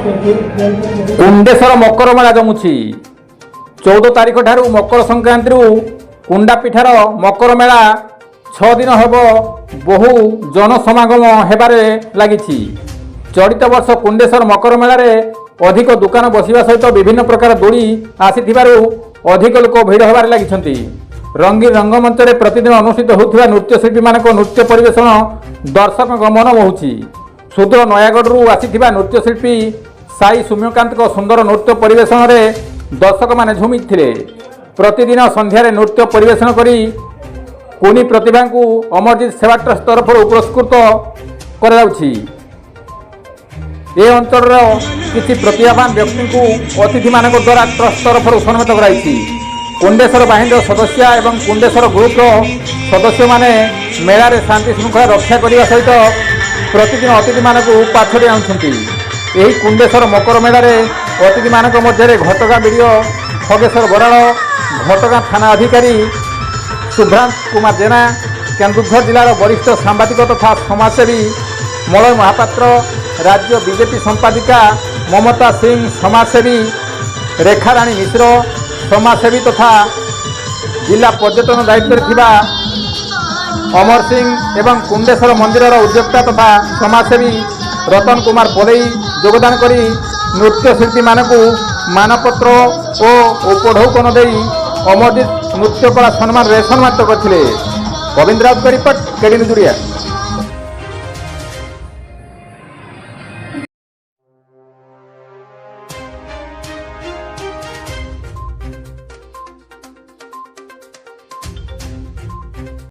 कुंडेश्वर मकर मेला जमुछि 14 तारिख ठारू मकर संक्रांति कुंडा पिठार मकर मेला 6 दिन हेब बहु जनसमागम हेबारे लागिछि। चलित वर्ष कुंडेश्वर मकर मेला रे अधिक दुकान बसिबा सहित विभिन्न प्रकार दोली आसीथिबारु अधिक लोक भिड़ हेबारे लागिछन्ति। रंगीन रंगमंच रे प्रतिदिन अनुष्ठित होउथिबा नृत्यशिल्पी मानक नृत्य परिवेषण दर्शक गमन बहुछि। सुदूर नयागढ़ आसीथिबा नृत्यशिल्पी साई सूर्यकांत सुंदर नृत्य परिवेषण रे दर्शक माने झुमिथिले। प्रतिदिन संध्यारे नृत्य परिवेषण करी कुनी प्रतिभा को अमरजीत सेवा ट्रस्ट तरफ पुरस्कृत कराउछि। ए अंचल किसी प्रतिभावान व्यक्ति को अतिथि मान द्वारा ट्रस्ट तरफ सम्मानित कराई। कुंडेश्वर बाहिनी सदस्य एवं कुंडेश्वर ग्रुप सदस्य माने मेला रे शांति श्रृंखला रक्षा करने सहित प्रतिदिन अतिथि मान पाछड़ी आनुंट। यही कुंडेश्वर मकर मेला रे अतिथि मान मध्य घटगाँ बीडीओ खगेश्वर बराड़, घटगाँ थाना अधिकारी सुभ्रांत कुमार जेना, केन्दुझर जिलार वरिष्ठ सांबादिक तथा समाजसेवी मलय महापात्र, राज्य बीजेपी संपादिका ममता सिंह, समाजसेवी रेखाराणी मिश्र, समाजसेवी तथा जिला पर्यटन दायित्व थिबा अमर सिंह एवं कुंडेश्वर मंदिर उद्योक्ता तथा समाजसेवी रतन कुमार पोलई योगदान करी नृत्यशिल्पी मानकु मानपत्र और उपढौकन देई अमरजीत नृत्य कला सम्मान सम्मानित करथिले। गोविंद राउत का रिपोर्ट, केडी न्यूज।